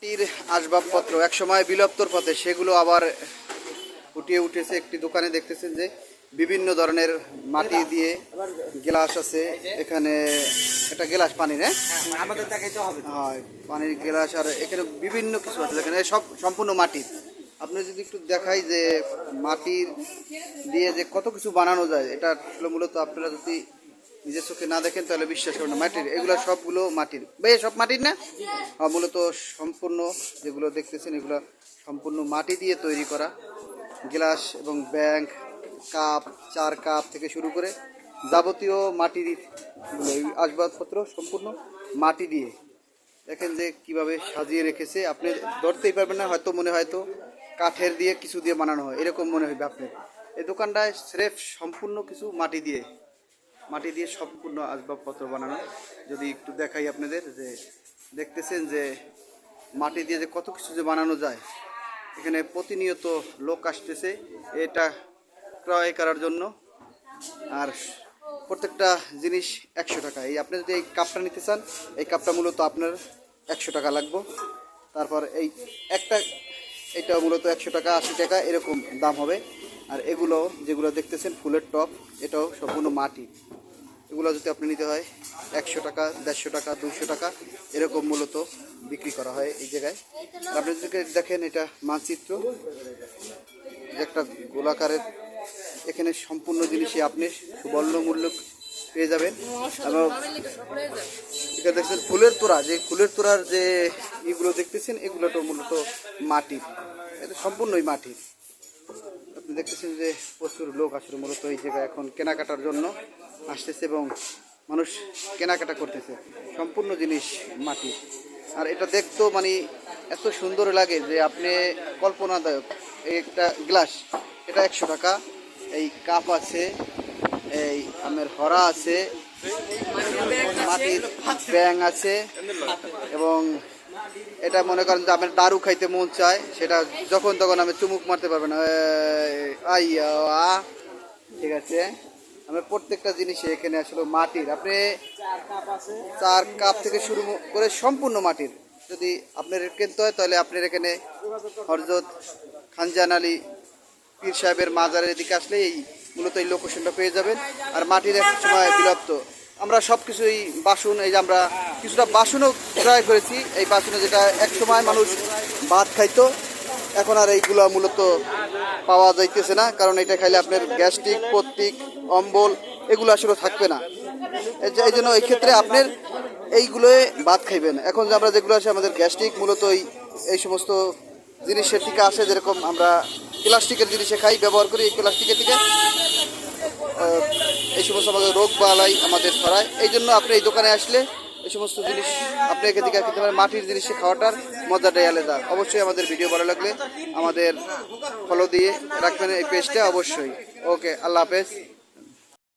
মাটির আসবাবপত্র একসময় বিলুপ্তর পথে, সেগুলো আবার ফুটিয়ে উঠেছে। একটি দোকানে দেখতেছেন যে বিভিন্ন ধরনের মাটি দিয়ে গ্লাস আছে। এখানে একটা গ্লাস পানির, আমাদের দেখাইতে হবে। হয় পানির গ্লাস, আর এখানে বিভিন্ন কিছু আছে। এখানে সব সম্পূর্ণ মাটির। আপনি যদি একটু দেখাই যে মাটির দিয়ে যে কত কিছু বানানো যায়, এটা মূলত আপনারা যদি নিজের চোখে না দেখেন তাহলে বিশ্বাস করবেন না। মাটির এগুলো সবগুলো মাটির, ভাই সব মাটির না? মূলত সম্পূর্ণ যেগুলো দেখতেছেন এগুলো সম্পূর্ণ মাটি দিয়ে তৈরি করা। গ্লাস এবং ব্যাংক, কাপ, চার কাপ থেকে শুরু করে যাবতীয় মাটির আসবাবপত্র সম্পূর্ণ মাটি দিয়ে। দেখেন যে কিভাবে সাজিয়ে রেখেছে, আপনি ধরতেই পারবেন না। হয়তো মনে হয়তো কাঠের দিয়ে কিছু দিয়ে বানানো হয়, এরকম মনে হবে আপনার। এই দোকানটায় স্রেফ সম্পূর্ণ কিছু মাটি দিয়ে সম্পূর্ণ আসবাবপত্র বানানো। যদি একটু দেখাই আপনাদের, যে দেখতেছেন যে মাটি দিয়ে যে কত কিছু যে বানানো যায়। এখানে প্রতিনিয়ত লোক আসতেছে এটা ক্রয় করার জন্য। আর প্রত্যেকটা জিনিস 100 টাকা। এই আপনি যদি এই কাপটা নিতে চান, এই কাপটা মূলত আপনার 100 টাকা লাগবে। তারপর এই একটা, এটা মূলত 100 টাকা, 80 টাকা এরকম দাম হবে। আর এগুলো যেগুলো দেখতেছেন ফুলের টপ, এটাও সম্পূর্ণ মাটি। এগুলো যদি আপনি নিতে হয় 100 টাকা, 150 টাকা, 200 টাকা এরকম মূলত বিক্রি করা হয় এই জায়গায়। আপনি যদি দেখেন এটা মানচিত্র, একটা গোলাকারের। এখানে সম্পূর্ণ জিনিসই আপনি সুবর্ণ মূল্য পেয়ে যাবেন। এবং এখানে দেখছেন ফুলের তোড়া, যে ফুলের তোড়ার যে এগুলো দেখতেছেন এগুলো তো মূলত মাটির, এটা সম্পূর্ণই মাটির। আপনি দেখতেছেন যে প্রচুর লোক আসলে মূলত এই জায়গায় এখন কেনাকাটার জন্য আসতেছে এবং মানুষ কেনাকাটা করতেছে। সম্পূর্ণ জিনিস মাটির। আর এটা দেখতেও মানে এত সুন্দর লাগে যে আপনি কল্পনাদায়ক। এই একটা গ্লাস, এটা 100 টাকা। এই কাপ আছে, এই আমের হরা আছে, মাটির ব্যাং আছে। এবং এটা মনে করেন যে আপনার দারু খাইতে মন চায়, সেটা যখন তখন আমি চুমুক মারতে পারবেন। ঠিক আছে, আমার প্রত্যেকটা জিনিসই এখানে আসলে মাটির। আপনি 4 কাপ থেকে শুরু করে সম্পূর্ণ মাটির। যদি আপনার কিনতে হয় তাহলে আপনার এখানে হযরত খানজান আলী পীর সাহেবের মাজারের দিকে আসলে এই মূলত এই লোকেশনটা পেয়ে যাবেন। আর মাটির এক সময় বিলুপ্ত, আমরা সব কিছুই বাসন, এই যে আমরা কিছুটা বাসনও ক্রয় করেছি। এই বাসনে যেটা এক সময় মানুষ ভাত খাইতো, এখন আর এইগুলো মূলত পাওয়া যাইতেছে না। কারণ এটা খাইলে আপনার গ্যাস্ট্রিক, পত্রিক, অম্বল এগুলো আসলে থাকবে না। এই জন্য এই ক্ষেত্রে আপনার এইগুলোয় ভাত খাইবেন। এখন যে আমরা যেগুলো আছে আমাদের গ্যাস্ট্রিক, মূলত এই সমস্ত জিনিসের থেকে আসে। যেরকম আমরা প্লাস্টিকের জিনিসে খাই, ব্যবহার করি, এই প্লাস্টিকের থেকে এই সমস্ত আমাদের রোগ বালাই আমাদের ছড়ায়। এই জন্য আপনি এই দোকানে আসলে এই সমস্ত জিনিস আপনি এখান থেকে খেতে পারেন। মাটির জিনিসে খাওয়াটার মজাটাই আলাদা। অবশ্যই আমাদের ভিডিও ভালো লাগলে আমাদের ফলো দিয়ে রাখবেন এই পেজটা অবশ্যই। ওকে, আল্লাহ হাফেজ।